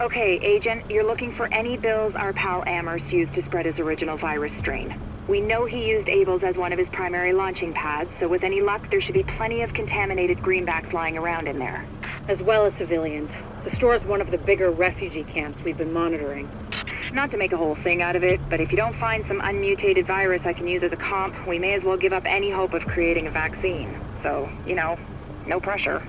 Okay, Agent, you're looking for any bills our pal Amherst used to spread his original virus strain. We know he used Abel's as one of his primary launching pads, so with any luck, there should be plenty of contaminated greenbacks lying around in there. As well as civilians. The store's one of the bigger refugee camps we've been monitoring. Not to make a whole thing out of it, but if you don't find some unmutated virus I can use as a comp, we may as well give up any hope of creating a vaccine. So, you know, no pressure.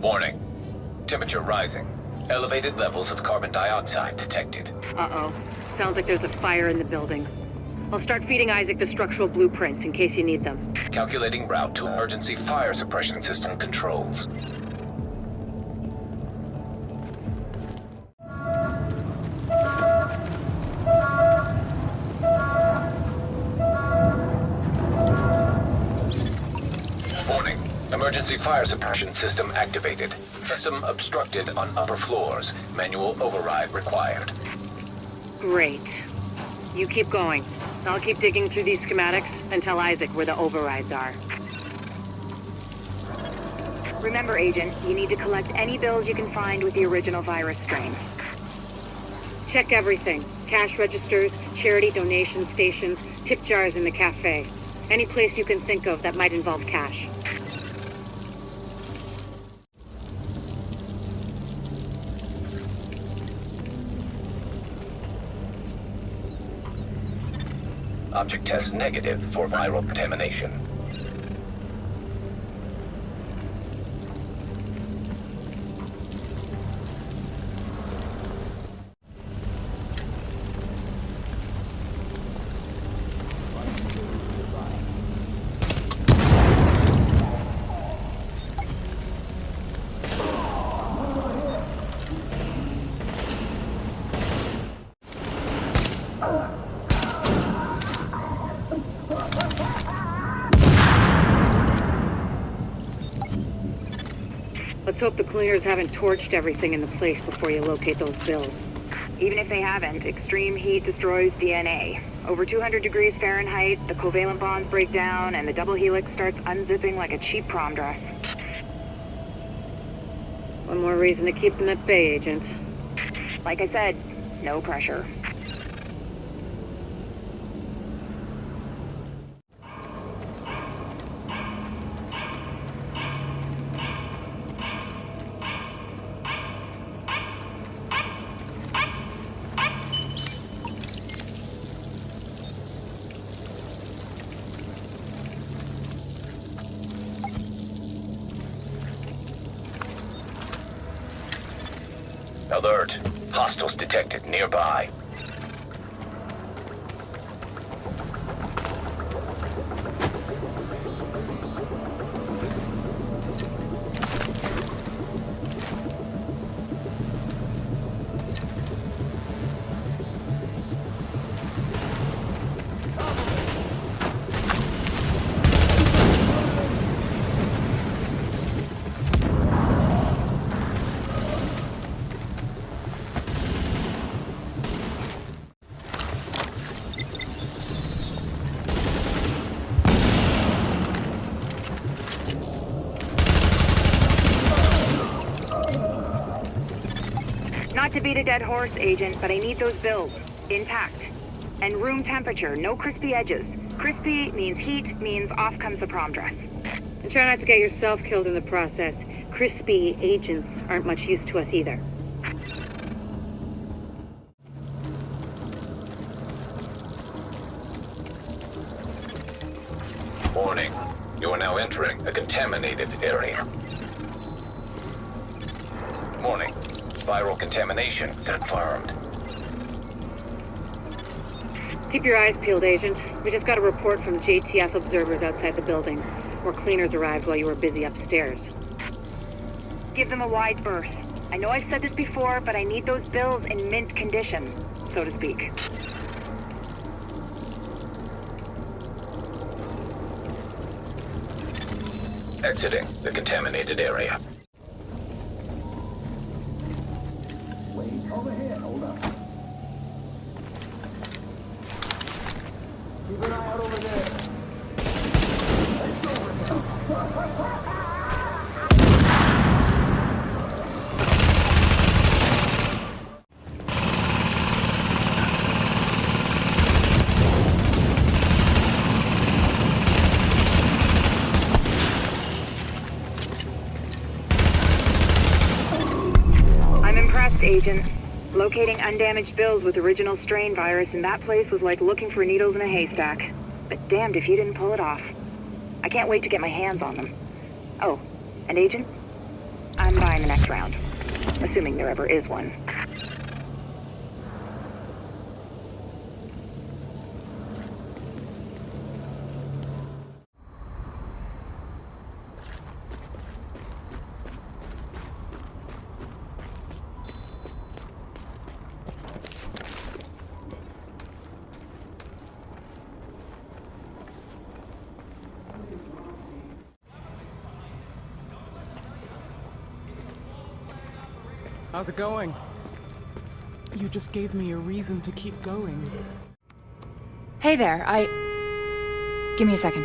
Warning. Temperature rising. Elevated levels of carbon dioxide detected. Uh-oh. Sounds like there's a fire in the building. I'll start feeding Isaac the structural blueprints in case you need them. Calculating route to emergency fire suppression system controls. Warning. Emergency fire suppression system activated. System obstructed on upper floors. Manual override required. Great. You keep going. I'll keep digging through these schematics and tell Isaac where the overrides are. Remember, Agent, you need to collect any bills you can find with the original virus strain. Check everything. Cash registers, charity donation stations, tip jars in the cafe. Any place you can think of that might involve cash. Object test negative for viral contamination. Let's hope the cleaners haven't torched everything in the place before you locate those bills. Even if they haven't, extreme heat destroys DNA. Over 200 degrees Fahrenheit, the covalent bonds break down, and the double helix starts unzipping like a cheap prom dress. One more reason to keep them at bay, Agent. Like I said, no pressure. Alert. Hostiles detected nearby. Not to beat a dead horse, Agent, but I need those bills. Intact. And room temperature, no crispy edges. Crispy means heat, means off comes the prom dress. And try not to get yourself killed in the process. Crispy agents aren't much use to us either. Warning. You are now entering a contaminated area. Warning. Viral contamination confirmed. Keep your eyes peeled, Agent. We just got a report from JTF observers outside the building. More cleaners arrived while you were busy upstairs. Give them a wide berth. I know I've said this before, but I need those bills in mint condition, so to speak. Exiting the contaminated area. Wait, over here, hold up. Keep an eye out over there. Let's go. I'm impressed, Agent. Locating undamaged bills with original strain virus in that place was like looking for needles in a haystack. But damned if you didn't pull it off. I can't wait to get my hands on them. Oh, and Agent? I'm buying the next round. Assuming there ever is one. How's it going? You just gave me a reason to keep going. Hey there, Give me a second.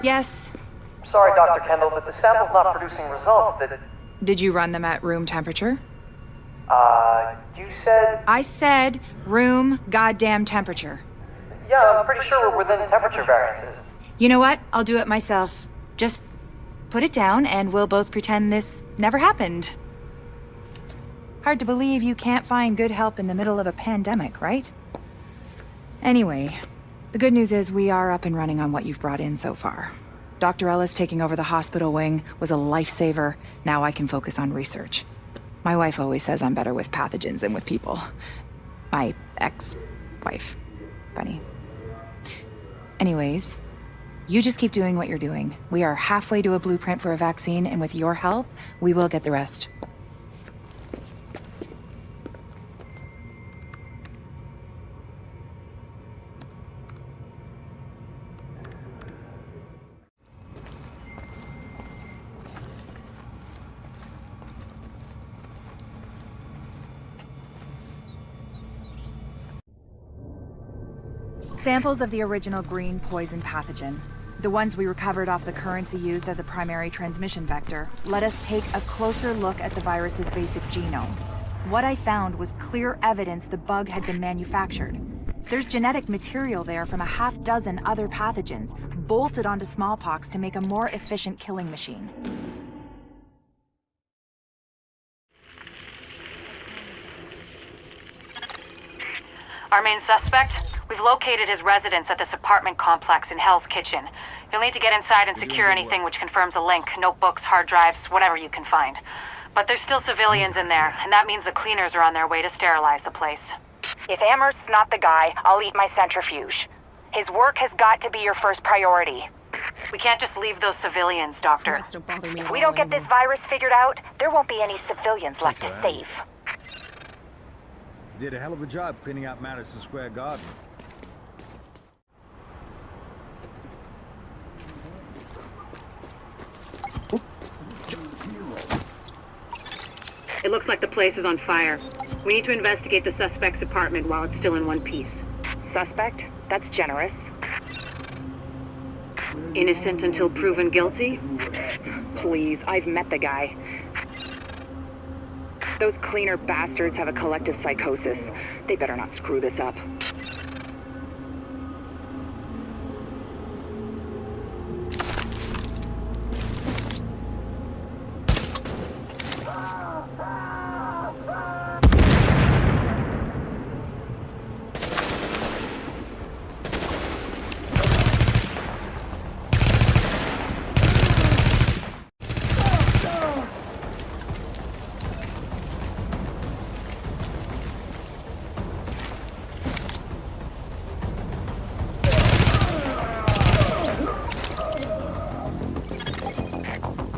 Yes? Sorry, Dr. Kendall, but the sample's not producing results that... Did you run them at room temperature? You said... I said room goddamn temperature. Yeah, I'm pretty sure we're within temperature variances. You know what? I'll do it myself. Just put it down and we'll both pretend this never happened. Hard to believe you can't find good help in the middle of a pandemic, right? Anyway, the good news is we are up and running on what you've brought in so far. Dr. Ellis taking over the hospital wing was a lifesaver. Now I can focus on research. My wife always says I'm better with pathogens than with people. My ex-wife. Funny. Anyways, you just keep doing what you're doing. We are halfway to a blueprint for a vaccine, and with your help, we will get the rest. Samples of the original green poison pathogen, the ones we recovered off the currency used as a primary transmission vector, let us take a closer look at the virus's basic genome. What I found was clear evidence the bug had been manufactured. There's genetic material there from a half dozen other pathogens, bolted onto smallpox to make a more efficient killing machine. Our main suspect? We've located his residence at this apartment complex in Hell's Kitchen. You'll need to get inside and secure anything which confirms a link, notebooks, hard drives, whatever you can find. But there's still civilians in there, and that means the cleaners are on their way to sterilize the place. If Amherst's not the guy, I'll eat my centrifuge. His work has got to be your first priority. We can't just leave those civilians, Doctor. Threats don't bother me If at we all don't get this anymore. virus figured out, there won't be any civilians left to save. You did a hell of a job cleaning out Madison Square Garden. It looks like the place is on fire. We need to investigate the suspect's apartment while it's still in one piece. Suspect? That's generous. Innocent until proven guilty? Please, I've met the guy. Those cleaner bastards have a collective psychosis. They better not screw this up.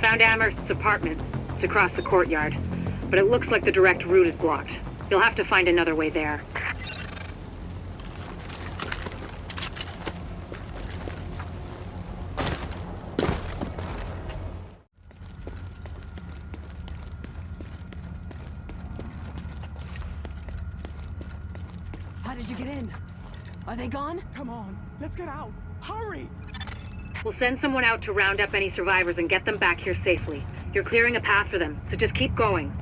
found Amherst's apartment. It's across the courtyard. But it looks like the direct route is blocked. You'll have to find another way there. How did you get in? Are they gone? Come on, let's get out. Hurry! We'll send someone out to round up any survivors and get them back here safely. You're clearing a path for them, so just keep going.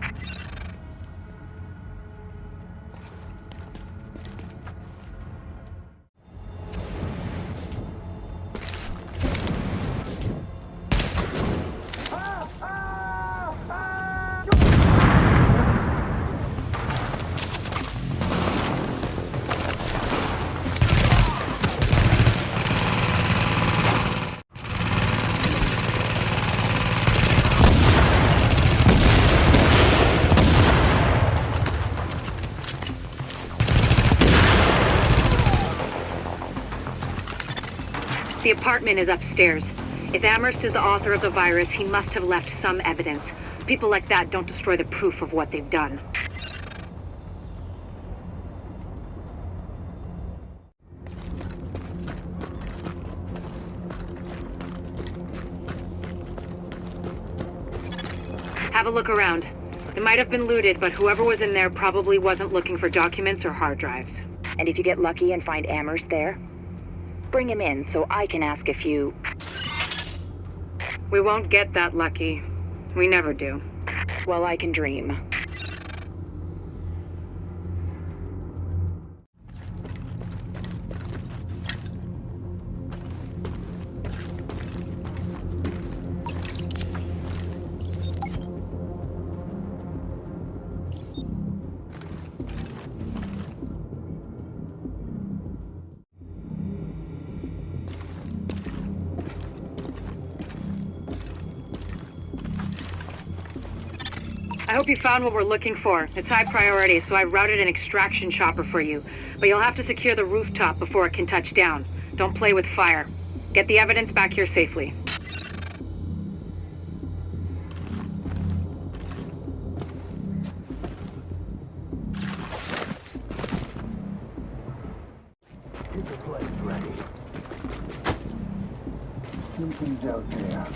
The apartment is upstairs. If Amherst is the author of the virus, he must have left some evidence. People like that don't destroy the proof of what they've done. Have a look around. It might have been looted, but whoever was in there probably wasn't looking for documents or hard drives. And if you get lucky and find Amherst there, bring him in so I can ask a few... We won't get that lucky. We never do. Well, I can dream. I hope you found what we're looking for. It's high priority, so I routed an extraction chopper for you. But you'll have to secure the rooftop before it can touch down. Don't play with fire. Get the evidence back here safely. Get the place ready. Something's out there.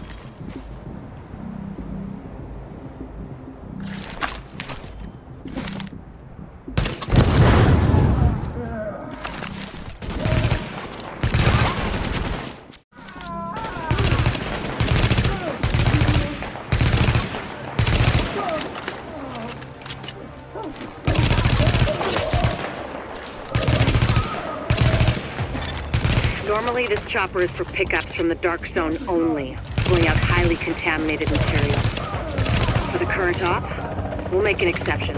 Normally, this chopper is for pickups from the dark zone only, pulling out highly contaminated material. For the current op, we'll make an exception.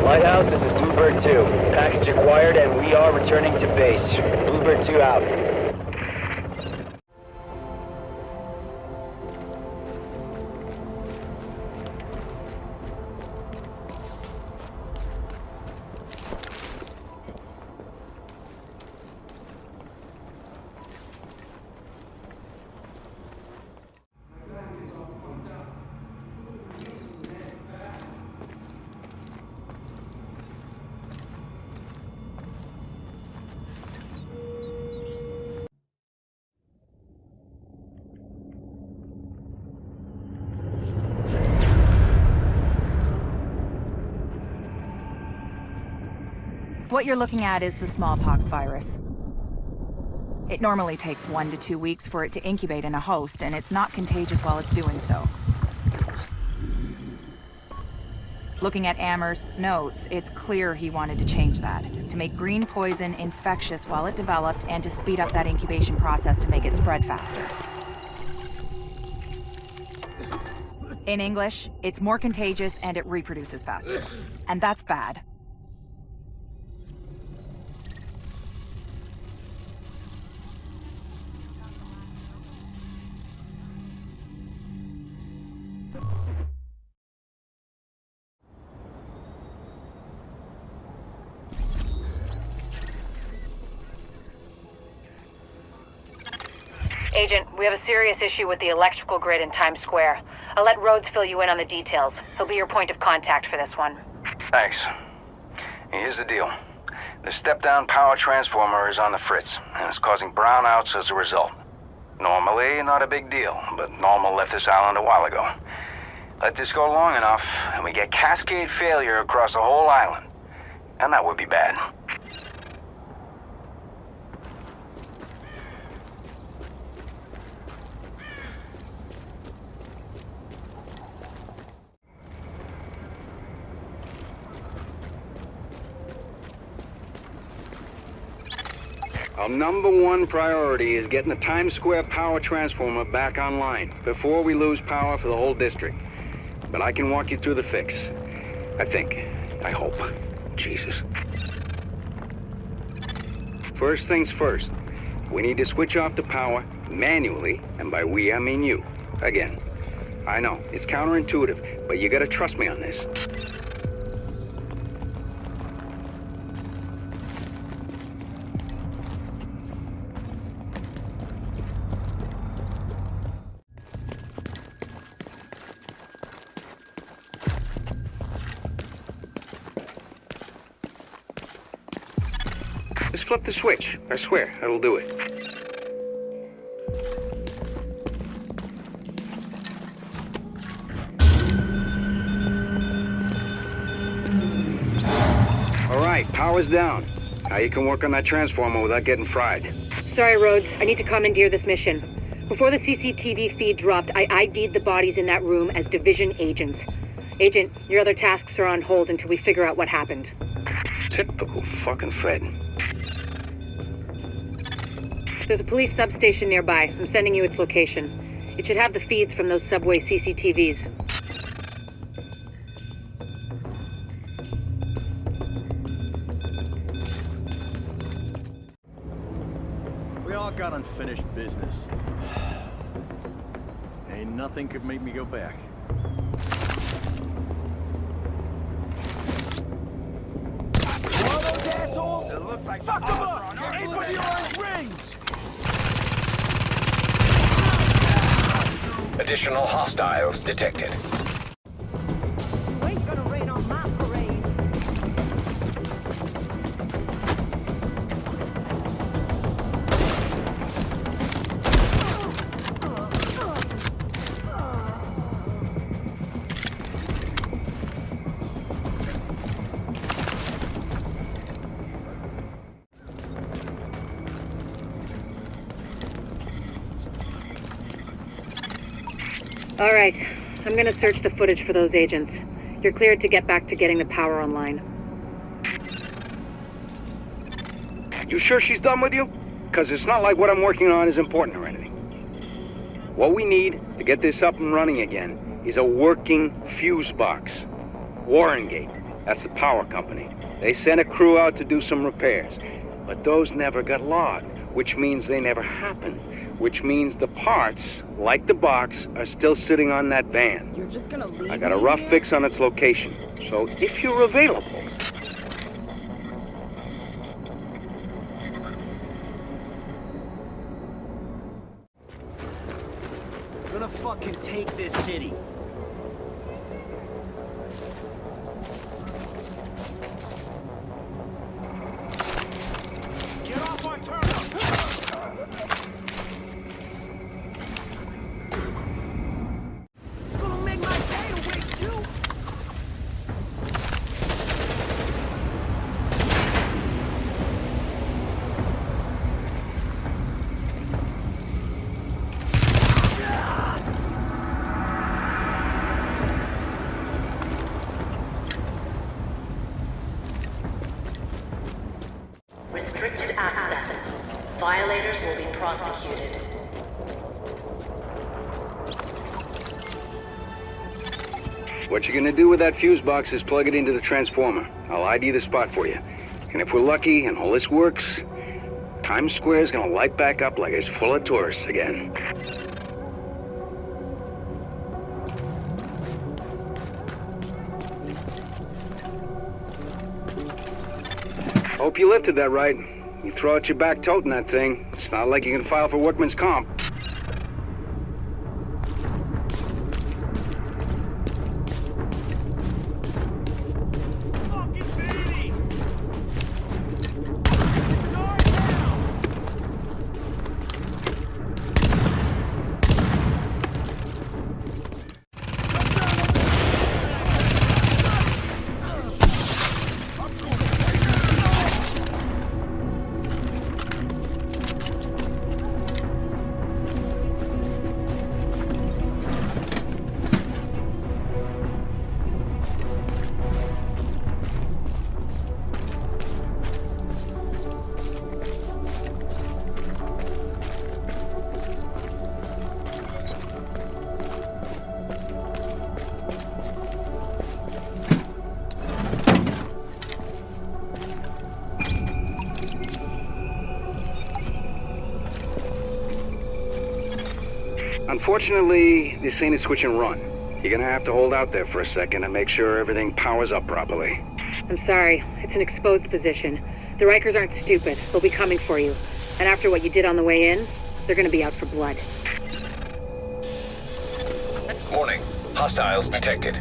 Lighthouse, this is Bluebird 2. Package acquired and we are returning to base. Bluebird 2 out. What you're looking at is the smallpox virus. It normally takes 1 to 2 weeks for it to incubate in a host, and it's not contagious while it's doing so. Looking at Amherst's notes, it's clear he wanted to change that. To make green poison infectious while it developed, and to speed up that incubation process to make it spread faster. In English, it's more contagious and it reproduces faster. And that's bad. Agent, we have a serious issue with the electrical grid in Times Square. I'll let Rhodes fill you in on the details. He'll be your point of contact for this one. Thanks. Here's the deal. The step-down power transformer is on the fritz, and it's causing brownouts as a result. Normally, not a big deal, but Normal left this island a while ago. Let this go long enough, and we get cascade failure across the whole island. And that would be bad. Our #1 priority is getting the Times Square power transformer back online before we lose power for the whole district. But I can walk you through the fix. I think. I hope. Jesus. First things first. We need to switch off the power manually, and by we, I mean you. Again. I know, it's counterintuitive, but you gotta trust me on this. Just flip the switch. I swear, it'll do it. All right, power's down. Now you can work on that transformer without getting fried. Sorry, Rhodes. I need to commandeer this mission. Before the CCTV feed dropped, I ID'd the bodies in that room as Division agents. Agent, your other tasks are on hold until we figure out what happened. Typical fucking Fred. There's a police substation nearby. I'm sending you its location. It should have the feeds from those subway CCTVs. We all got unfinished business. Ain't nothing could make me go back. One of those assholes? It looks like fuck them up! Aim for the orange rings! Additional hostiles detected. You ain't gonna rain on my parade. All right. I'm gonna search the footage for those agents. You're cleared to get back to getting the power online. You sure she's done with you? Because it's not like what I'm working on is important or anything. What we need to get this up and running again is a working fuse box. Warrengate, that's the power company. They sent a crew out to do some repairs. But those never got logged, which means they never happened. Which means the parts, like the box, are still sitting on that van. You're just gonna leave I got a me rough here? fix on its location. So if you're available... Gonna fucking take this city. Get off my turn! Gonna make my day to waste you! prosecuted. What you're gonna do with that fuse box is plug it into the transformer. I'll ID the spot for you. And if we're lucky and all this works, Times Square is gonna light back up like it's full of tourists again. Hope you lifted that right. You throw out your back toting that thing. It's not like you can file for workman's comp. Unfortunately, this ain't a switch and run. You're gonna have to hold out there for a second and make sure everything powers up properly. I'm sorry. It's an exposed position. The Rikers aren't stupid. They'll be coming for you. And after what you did on the way in, they're gonna be out for blood. Warning. Hostiles detected.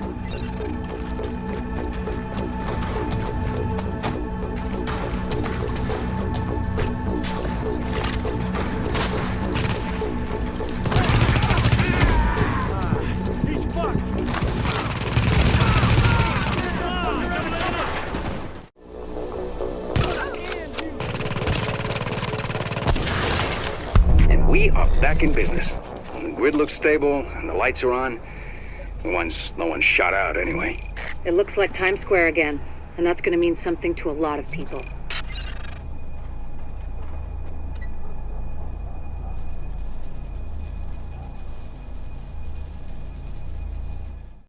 We are back in business. When the grid looks stable and the lights are on, no one's shot out anyway. It looks like Times Square again, and that's gonna mean something to a lot of people.